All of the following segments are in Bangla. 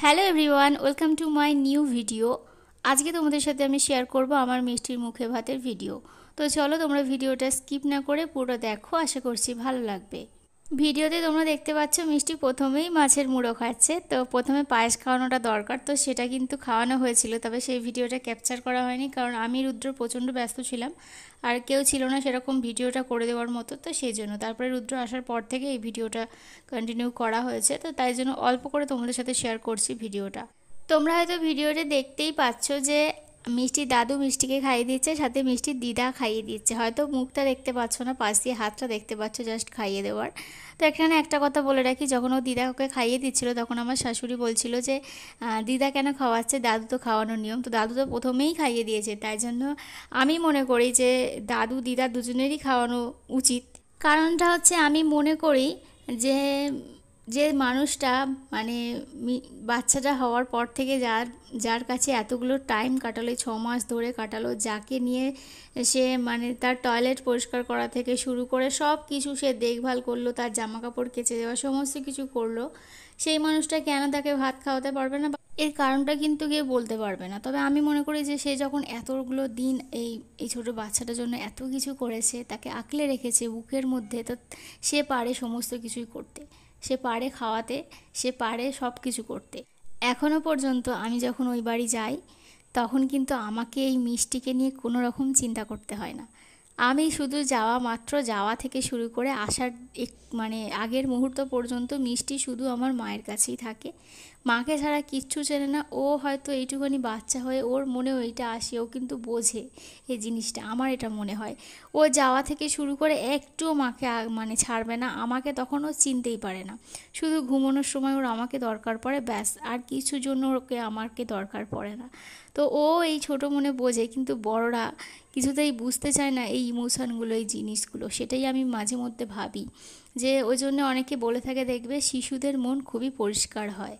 Hello everyone, welcome to my new video. আজকে তোমাদের সাথে আমি শেয়ার করব আমার মিষ্টির মুখে ভাতের ভিডিও। তো চলো তোমরা ভিডিওটা স্কিপ না করে পুরো দেখো, আশা করছি ভালো লাগবে। ভিডিওতে তোমরা দেখতে পাচ্ছ মিষ্টি প্রথমেই মাছের মুড়ো খাচ্ছে। তো প্রথমে পায়েস খাওয়ানোটা দরকার, তো সেটা কিন্তু খাওয়ানো হয়েছিল, তবে সেই ভিডিওটা ক্যাপচার করা হয়নি কারণ আমি রুদ্র প্রচণ্ড ব্যস্ত ছিলাম আর কেউ ছিল না সেরকম ভিডিওটা করে দেওয়ার মতো। তো সেই জন্য তারপরে রুদ্র আসার পর থেকে এই ভিডিওটা কন্টিনিউ করা হয়েছে, তো তাই জন্য অল্প করে তোমাদের সাথে শেয়ার করছি ভিডিওটা। তোমরা হয়তো ভিডিওতে দেখতেই পাচ্ছ যে মিষ্টির দাদু মিষ্টিকে খাইয়ে দিচ্ছে, সাথে মিষ্টির দিদা খাইয়ে দিচ্ছে। হয়তো মুখটা দেখতে পাচ্ছ না, পাশ দিয়ে হাতটা দেখতে পাচ্ছ জাস্ট খাইয়ে দেওয়ার। তো এখানে একটা কথা বলে রাখি, যখন ও দিদা ওকে খাইয়ে দিচ্ছিল তখন আমার শাশুড়ি বলছিল যে দিদা কেন খাওয়াচ্ছে, দাদু তো খাওয়ানোর নিয়ম। তো দাদু তো প্রথমেই খাইয়ে দিয়েছে, তাই জন্য আমি মনে করি যে দাদু দিদা দুজনেরই খাওয়ানো উচিত। কারণটা হচ্ছে আমি মনে করি যে যে মানুষটা মানে বাচ্চাটা হওয়ার পর থেকে যার যার কাছে এতগুলো টাইম কাটালো, 6 মাস ধরে কাটালো, যাকে নিয়ে সে মানে তার টয়লেট পরিষ্কার করা থেকে শুরু করে সব কিছু সে দেখভাল করলো, তার জামা কাপড় কেচে দেওয়া সমস্ত কিছু করলো, সেই মানুষটা কেন তাকে ভাত খাওয়াতে পারবে না? এর কারণটা কিন্তু কেউ বলতে পারবে না। তবে আমি মনে করি যে সে যখন এতগুলো দিন এই এই ছোটো বাচ্চাটার জন্য এত কিছু করেছে, তাকে আঁকলে রেখেছে বুকের মধ্যে, তো সে পারে সমস্ত কিছুই করতে, সে পারে খাওয়াতে, সে পারে সব কিছু করতে। এখনও পর্যন্ত আমি যখন ওই বাড়ি যাই তখন কিন্তু আমাকে এই মিষ্টিকে নিয়ে কোনো রকম চিন্তা করতে হয় না। আমি শুধু যাওয়া মাত্র, যাওয়া থেকে শুরু করে আসার মানে আগের মুহূর্ত পর্যন্ত মিষ্টি শুধু আমার মায়ের কাছেই থাকে। মাকে ছাড়া কিচ্ছু চেনে না। ও হয়তো এইটুখানি বাচ্চা হয়ে ওর মনেও এইটা আসে, ও কিন্তু বোঝে এই জিনিসটা, আমার এটা মনে হয়। ও যাওয়া থেকে শুরু করে একটুও মাকে মানে ছাড়বে না, আমাকে তখন ও চিনতেই পারে না। শুধু ঘুমানোর সময় ওর আমাকে দরকার পড়ে, ব্যাস, আর কিছুর জন্য ওকে আমাকে দরকার পড়ে না। তো ও এই ছোটো মনে বোঝে, কিন্তু বড়রা কিছুতেই বুঝতে চায় না এই ইমোশনগুলো, এই জিনিসগুলো। সেটাই আমি মাঝে মধ্যে ভাবি, যে ওই জন্য অনেকে বলে থাকে দেখবে শিশুদের মন খুবই পরিষ্কার হয়।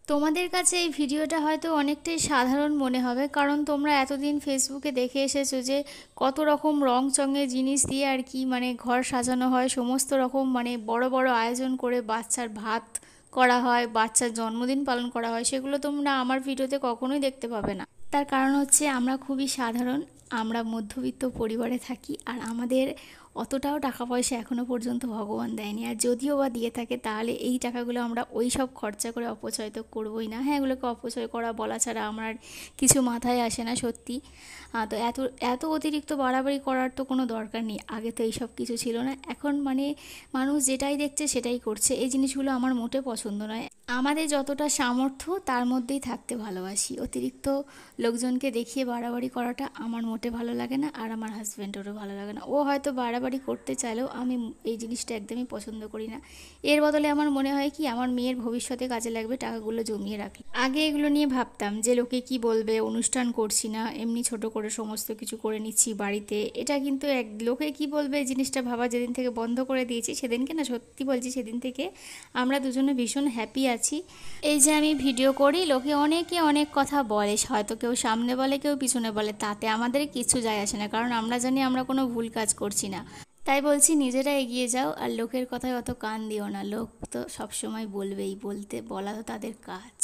তোমাদের কাছে এই ভিডিওটা হয়তো অনেকটাই সাধারণ মনে হবে, কারণ তোমরা এতদিন ফেসবুকে দেখে এসেছো যে কত রকম রং চঙের জিনিস দিয়ে আর কি মানে ঘর সাজানো হয়, সমস্ত রকম মানে বড় বড় আয়োজন করে বাচ্চার ভাত করা হয়, বাচ্চার জন্মদিন পালন করা হয়। সেগুলো তোমরা আমার ভিডিওতে কখনোই দেখতে পাবে না। তার কারণ হচ্ছে আমরা খুবই সাধারণ, আমরা মধ্যবিত্ত পরিবারে থাকি, আর আমাদের অতটাও টাকা পয়সা এখনও পর্যন্ত ভগবান দেয়নি। আর যদিও বা দিয়ে থাকে তাহলে এই টাকাগুলো আমরা ওই সব খরচা করে অপচয় তো করবোই না। হ্যাঁ, এগুলোকে অপচয় করা বলা ছাড়া আমার কিছু মাথায় আসে না সত্যি। তো এত এত অতিরিক্ত বাড়াবাড়ি করার তো কোনো দরকার নেই। আগে তো এইসব কিছু ছিল না, এখন মানে মানুষ যেটাই দেখছে সেটাই করছে। এই জিনিসগুলো আমার মোটে পছন্দ নয়। আমাদের যতটা সামর্থ্য তার মধ্যেই থাকতে ভালোবাসি। অতিরিক্ত লোকজনকে দেখিয়ে বাড়াবাড়ি করাটা আমার মোটে ভালো লাগে না, আর আমার হাজব্যান্ডেরও ভালো লাগে না। ও হয়তো বাড়াবাড়ি করতে চাইলেও আমি এই জিনিসটা একদমই পছন্দ করি না। এর বদলে আমার মনে হয় কি আমার মেয়ের ভবিষ্যতে কাজে লাগবে টাকাগুলো জমিয়ে রাখি। আগে এগুলো নিয়ে ভাবতাম যে লোকে কি বলবে, অনুষ্ঠান করছি না, এমনি ছোট করে সমস্ত কিছু করে নিচ্ছি বাড়িতে। এটা কিন্তু লোকে কি বলবে এই জিনিসটা ভাবা যেদিন থেকে বন্ধ করে দিয়েছি সেদিনকে না, সত্যি বলছি, সেদিন থেকে আমরা দুজনে ভীষণ হ্যাপি আছি। এই যে আমি ভিডিও করি, লোকে অনেকে অনেক কথা বলে, হয়তো কেউ সামনে বলে কেউ পিছনে বলে, তাতে আমাদের কিছু যায় আসে না, কারণ আমরা জানি আমরা কোনো ভুল কাজ করছি না। তাই বলছি নিজেরা এগিয়ে যাও, আর লোকের কথায় অত কান দিও না। লোক তো সবসময় বলবেই, বলা তো তাদের কাজ।